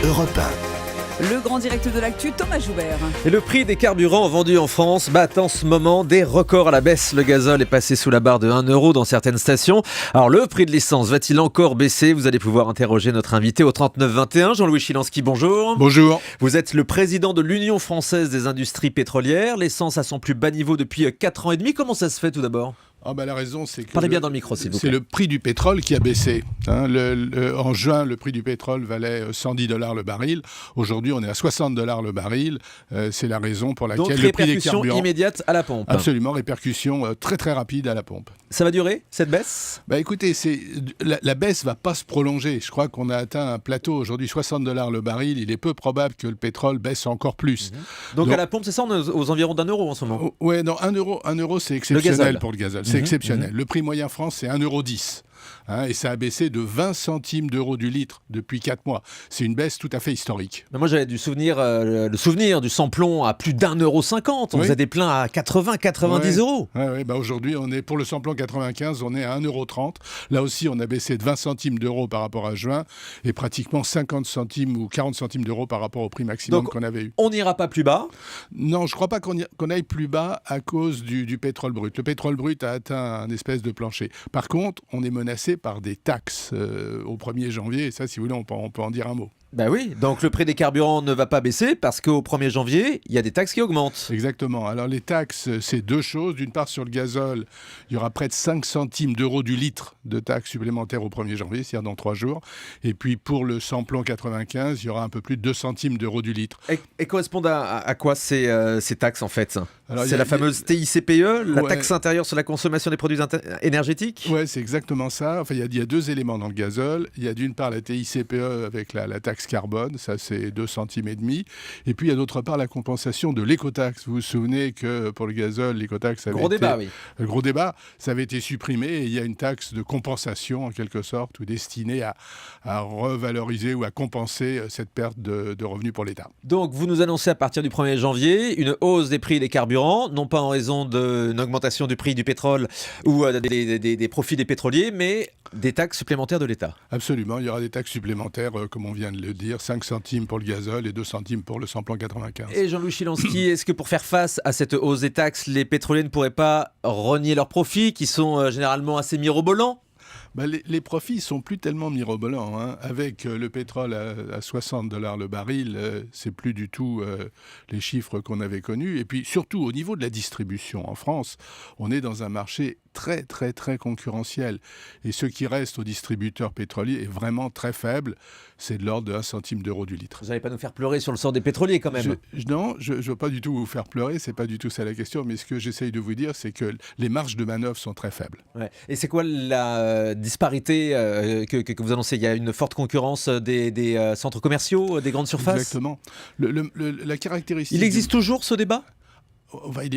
Europe 1. Le grand direct de l'actu, Thomas Joubert. Et le prix des carburants vendus en France bat en ce moment des records à la baisse. Le gazole est passé sous la barre de 1 € dans certaines stations. Alors le prix de l'essence va-t-il encore baisser? Vous allez pouvoir interroger notre invité au 3921, Jean-Louis Chilansky, bonjour. Bonjour. Vous êtes le président de l'Union française des industries pétrolières. L'essence à son plus bas niveau depuis 4 ans et demi. Comment ça se fait tout d'abord? La raison, c'est que Parlez bien dans le micro, s'il vous plaît. C'est le prix du pétrole qui a baissé. En juin, le prix du pétrole valait $110 le baril. Aujourd'hui, on est à $60 le baril. C'est la raison pour laquelle Donc, le prix des répercussion carburants... immédiate à la pompe. Absolument, répercussion très très rapide à la pompe. Ça va durer, cette baisse? Écoutez, la baisse ne va pas se prolonger. Je crois qu'on a atteint un plateau. Aujourd'hui, $60 le baril. Il est peu probable que le pétrole baisse encore plus. Donc à la pompe, c'est ça, on est aux environs d'1 € en ce moment? Oui, non, 1 €, c'est exceptionnel pour le gazole. C'est exceptionnel. Le prix moyen France, c'est 1,10 €. Et ça a baissé de 20 centimes d'euros du litre depuis 4 mois. C'est une baisse tout à fait historique. Mais moi, j'avais le souvenir du samplon à plus d'1,50 €. On faisait des pleins à 80, 90 €. Aujourd'hui, pour le samplon 95, on est à 1,30 €. Là aussi, on a baissé de 20 centimes d'euros par rapport à juin et pratiquement 50 centimes ou 40 centimes d'euros par rapport au prix maximum qu'on avait eu. On n'ira pas plus bas? Non, je ne crois pas qu'on aille plus bas à cause du pétrole brut. Le pétrole brut a atteint un espèce de plancher. Par contre, on est menacé par des taxes au 1er janvier. Et ça, si vous voulez, on peut en dire un mot. Oui, donc le prix des carburants ne va pas baisser parce qu'au 1er janvier, il y a des taxes qui augmentent. Exactement. Alors les taxes, c'est deux choses. D'une part, sur le gazole, il y aura près de 5 centimes d'euros du litre de taxes supplémentaires au 1er janvier, c'est-à-dire dans 3 jours. Et puis pour le samplon 95, il y aura un peu plus de 2 centimes d'euros du litre. Et correspondent à quoi ces taxes en fait? Alors, c'est la fameuse TICPE, la taxe intérieure sur la consommation des produits énergétiques? Oui, c'est exactement ça. Enfin, il y a deux éléments dans le gazole. Il y a d'une part la TICPE avec la taxe carbone, ça c'est 2 centimes et demi. Et puis il y a d'autre part la compensation de l'écotaxe. Vous vous souvenez que pour le gazole, l'écotaxe avait Le gros débat, ça avait été supprimé et il y a une taxe de compensation en quelque sorte ou destinée à revaloriser ou à compenser cette perte de revenus pour l'État. Donc vous nous annoncez à partir du 1er janvier une hausse des prix des carburants, non pas en raison d'une augmentation du prix du pétrole ou des profits des pétroliers, mais des taxes supplémentaires de l'État. Absolument, il y aura des taxes supplémentaires, comme on vient de le dire, 5 centimes pour le gazole et 2 centimes pour le samplon 95. Et Jean-Louis Chilansky, est-ce que pour faire face à cette hausse des taxes, les pétroliers ne pourraient pas renier leurs profits, qui sont généralement assez mirobolants? Les profits sont plus tellement mirobolants. Avec le pétrole à $60 le baril, c'est plus du tout les chiffres qu'on avait connus. Et puis surtout, au niveau de la distribution en France, on est dans un marché très, très, très concurrentiel. Et ce qui reste aux distributeurs pétroliers est vraiment très faible. C'est de l'ordre de 1 centime d'euro du litre. Vous n'allez pas nous faire pleurer sur le sort des pétroliers quand même? Non, je ne veux pas du tout vous faire pleurer. Ce n'est pas du tout ça la question. Mais ce que j'essaye de vous dire, c'est que les marges de manœuvre sont très faibles. Et c'est quoi la disparité que vous annoncez? Il y a une forte concurrence des centres commerciaux, des grandes surfaces? Exactement. La caractéristique... Il existe toujours ce débat?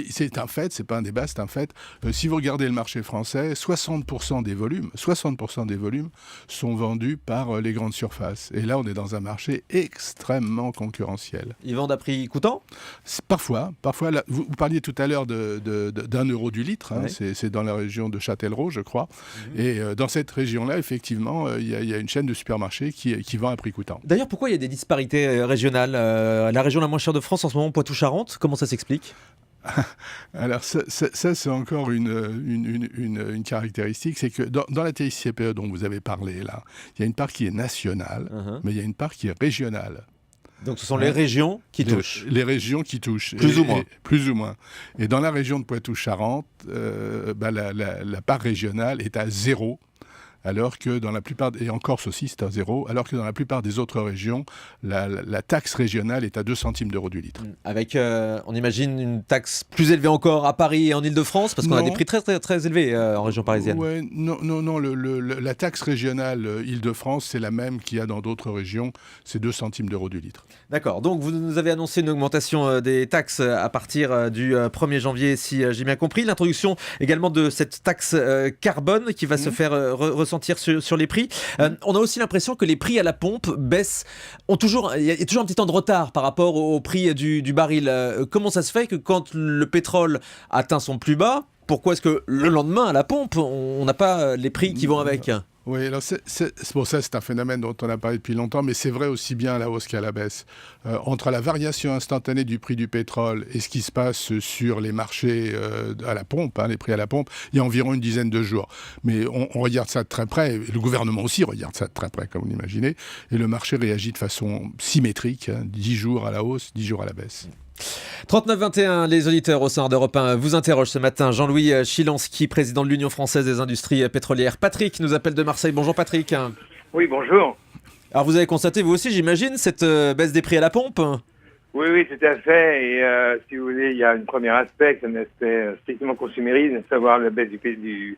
C'est un fait, c'est pas un débat, c'est un fait. Si vous regardez le marché français, 60% des volumes sont vendus par les grandes surfaces. Et là, on est dans un marché extrêmement concurrentiel. Ils vendent à prix coûtant? Parfois. Là, vous parliez tout à l'heure d'1 € du litre. C'est dans la région de Châtellerault, je crois. Et dans cette région-là, effectivement, il y a une chaîne de supermarchés qui vend à prix coûtant. D'ailleurs, pourquoi il y a des disparités régionales? La région la moins chère de France en ce moment, Poitou-Charentes, comment ça s'explique? Alors ça c'est encore une caractéristique, c'est que dans la TICPE dont vous avez parlé là, il y a une part qui est nationale, mais il y a une part qui est régionale. Donc ce sont les régions qui touchent. Les régions qui touchent. Plus ou moins. Et dans la région de Poitou-Charentes, la part régionale est à 0. Alors que dans la plupart, et en Corse aussi c'est à 0, alors que dans la plupart des autres régions, la taxe régionale est à 2 centimes d'euros du litre. Avec, on imagine, une taxe plus élevée encore à Paris et en Île-de-France, parce qu'on a des prix très, très, très élevés en région parisienne. Non, la taxe régionale Île-de-France, c'est la même qu'il y a dans d'autres régions, c'est 2 centimes d'euros du litre. D'accord, donc vous nous avez annoncé une augmentation des taxes à partir du 1er janvier, si j'ai bien compris. L'introduction également de cette taxe carbone qui va se faire ressentir sur les prix. On a aussi l'impression que les prix à la pompe baissent. Il y a toujours un petit temps de retard par rapport au prix du baril. Comment ça se fait que quand le pétrole atteint son plus bas, pourquoi est-ce que le lendemain à la pompe, on n'a pas les prix qui vont avec ? Oui, alors bon, ça c'est un phénomène dont on a parlé depuis longtemps, mais c'est vrai aussi bien à la hausse qu'à la baisse. Entre la variation instantanée du prix du pétrole et ce qui se passe sur les marchés à la pompe, les prix à la pompe, il y a environ une dizaine de jours. Mais on regarde ça de très près, et le gouvernement aussi regarde ça de très près, comme vous l'imaginez, et le marché réagit de façon symétrique, 10 jours à la hausse, 10 jours à la baisse. 39-21, les auditeurs au sein d'Europe 1 vous interrogent ce matin. Jean-Louis Chilansky, président de l'Union française des industries pétrolières. Patrick nous appelle de Marseille. Bonjour Patrick. Oui, bonjour. Alors vous avez constaté vous aussi, j'imagine, cette baisse des prix à la pompe ? Oui, tout à fait. Et si vous voulez, il y a un premier aspect, c'est un aspect strictement consumériste, à savoir la baisse du prix de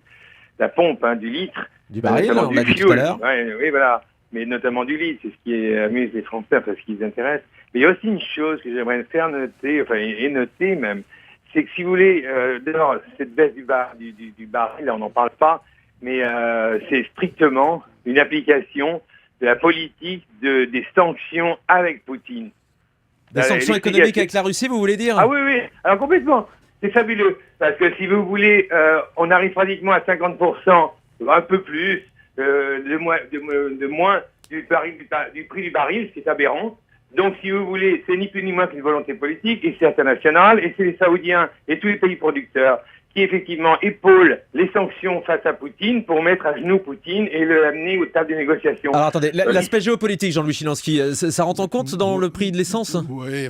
la pompe, du litre. Du baril, notamment on l'a dit tout à l'heure. Oui, voilà. Mais notamment du litre, c'est ce qui amuse les Français, parce qu'ils les intéresse. Mais il y a aussi une chose que j'aimerais faire noter, et noter même, c'est que si vous voulez, d'abord, cette baisse du baril, là, on n'en parle pas, mais c'est strictement une application de la politique des sanctions avec Poutine. Des sanctions économiques avec la Russie, vous voulez dire ? Ah oui, alors complètement. C'est fabuleux. Parce que si vous voulez, on arrive pratiquement à 50%, un peu plus, de moins du prix du baril, ce qui est aberrant. Donc, si vous voulez, c'est ni plus ni moins qu'une volonté politique, et c'est international, et c'est les Saoudiens et tous les pays producteurs qui, effectivement, épaulent les sanctions face à Poutine pour mettre à genoux Poutine et l'amener aux tables de négociation. Alors, attendez, l'aspect géopolitique, Jean-Louis Chilansky, ça rentre en compte dans le prix de l'essence ? Oui,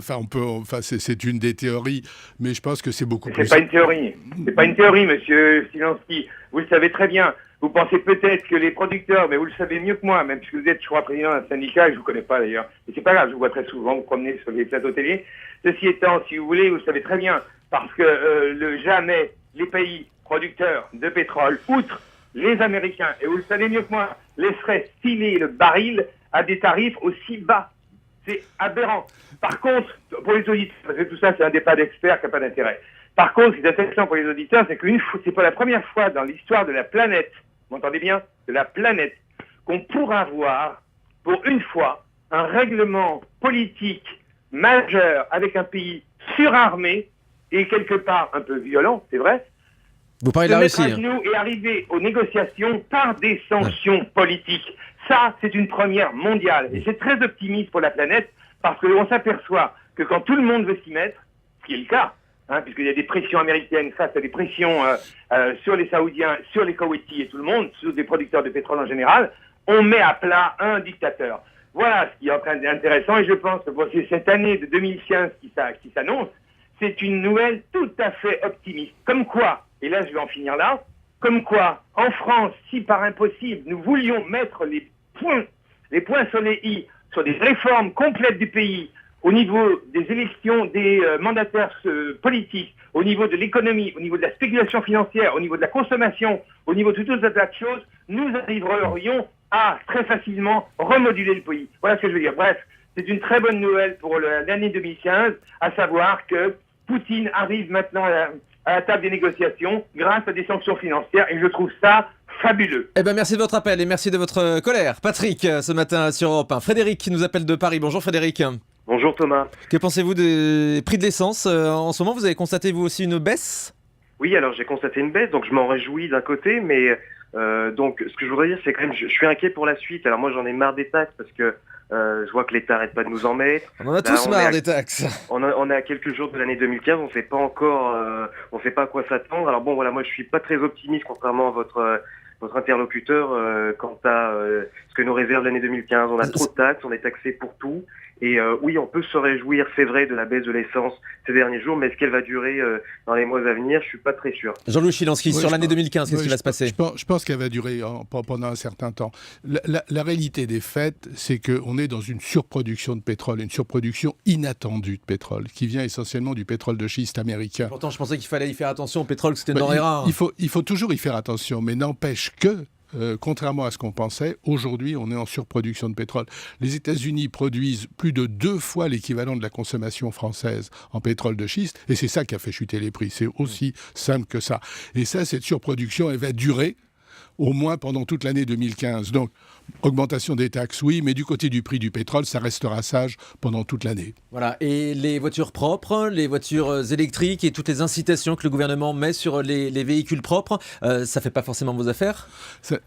c'est une des théories, mais je pense que c'est beaucoup plus... C'est pas une théorie. C'est pas une théorie, monsieur Chilansky. Vous le savez très bien. Vous pensez peut-être que les producteurs, mais vous le savez mieux que moi, même puisque vous êtes, je crois, président d'un syndicat, et je vous connais pas d'ailleurs. Mais c'est pas grave, je vous vois très souvent vous promener sur les plateaux télé. Ceci étant, si vous voulez, vous le savez très bien, parce que jamais les pays producteurs de pétrole, outre les Américains, et vous le savez mieux que moi, laisseraient filer le baril à des tarifs aussi bas. C'est aberrant. Par contre, pour les auditeurs, parce que tout ça, c'est un débat d'experts qui n'a pas d'intérêt. Par contre, ce qui est intéressant pour les auditeurs, c'est c'est pas la première fois dans l'histoire de la planète, vous m'entendez bien, de la planète, qu'on pourra avoir, pour une fois, un règlement politique majeur avec un pays surarmé et quelque part un peu violent, c'est vrai. Vous parlez de la Russie. Mettre à genoux et arriver aux négociations par des sanctions politiques. Ça, c'est une première mondiale. Et c'est très optimiste pour la planète parce qu'on s'aperçoit que quand tout le monde veut s'y mettre, ce qui est le cas, puisqu'il y a des pressions américaines face à des pressions sur les Saoudiens, sur les Koweïtis et tout le monde, sur des producteurs de pétrole en général, on met à plat un dictateur. Voilà ce qui est en train d'intéressant et je pense que c'est cette année de 2015 qui s'annonce, c'est une nouvelle tout à fait optimiste. Comme quoi, et là je vais en finir là, comme quoi, en France, si par impossible, nous voulions mettre les points sur les i, sur des réformes complètes du pays, au niveau des élections des mandataires politiques, au niveau de l'économie, au niveau de la spéculation financière, au niveau de la consommation, au niveau de toutes ces tas de choses, nous arriverions à très facilement remoduler le pays. Voilà ce que je veux dire. Bref, c'est une très bonne nouvelle pour l'année 2015, à savoir que Poutine arrive maintenant à la table des négociations grâce à des sanctions financières et je trouve ça fabuleux. Eh ben merci de votre appel et merci de votre colère. Patrick, ce matin sur Europe 1. Frédéric qui nous appelle de Paris. Bonjour Frédéric. Bonjour Thomas. Que pensez-vous des prix de l'essence en ce moment? Vous avez constaté vous aussi une baisse? Oui, alors j'ai constaté une baisse, donc je m'en réjouis d'un côté, mais donc ce que je voudrais dire, c'est quand même, je suis inquiet pour la suite. Alors moi j'en ai marre des taxes parce que je vois que l'État n'arrête pas de nous en mettre. On en a tous marre des taxes. On est à quelques jours de l'année 2015, on sait pas encore, on sait pas à quoi s'attendre. Alors bon voilà, moi je suis pas très optimiste contrairement à votre interlocuteur quant à ce que nous réserve l'année 2015. On a trop de taxes, on est taxé pour tout. Et oui, on peut se réjouir, c'est vrai, de la baisse de l'essence ces derniers jours, mais est-ce qu'elle va durer dans les mois à venir? Je suis pas très sûr. Jean-Louis Chilansky, sur l'année 2015, qu'est-ce qui va se passer? Je pense qu'elle va durer pendant un certain temps. La réalité des faits, c'est qu'on est dans une surproduction de pétrole, une surproduction inattendue de pétrole, qui vient essentiellement du pétrole de schiste américain. Pourtant, je pensais qu'il fallait y faire attention au pétrole, que c'était une denrée rare. Il faut toujours y faire attention, mais n'empêche que contrairement à ce qu'on pensait, aujourd'hui, on est en surproduction de pétrole. Les États-Unis produisent plus de 2 fois l'équivalent de la consommation française en pétrole de schiste, et c'est ça qui a fait chuter les prix. C'est aussi simple que ça. Et ça, cette surproduction, elle va durer au moins pendant toute l'année 2015. Donc, augmentation des taxes, oui, mais du côté du prix du pétrole, ça restera sage pendant toute l'année. Voilà, et les voitures propres, les voitures électriques et toutes les incitations que le gouvernement met sur les véhicules propres, ça fait pas forcément vos affaires ?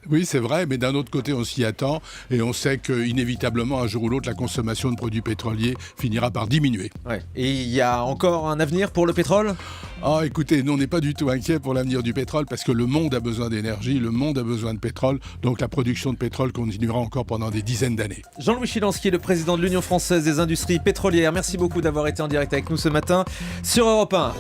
Oui, c'est vrai, mais d'un autre côté, on s'y attend et on sait qu'inévitablement, un jour ou l'autre, la consommation de produits pétroliers finira par diminuer. Ouais. Et il y a encore un avenir pour le pétrole ? Ah, écoutez, nous, on n'est pas du tout inquiets pour l'avenir du pétrole parce que le monde a besoin d'énergie, le monde a besoin de pétrole, donc la production de pétrole continuera encore pendant des dizaines d'années. Jean-Louis Chilansky, le président de l'Union française des industries pétrolières, merci beaucoup d'avoir été en direct avec nous ce matin sur Europe 1.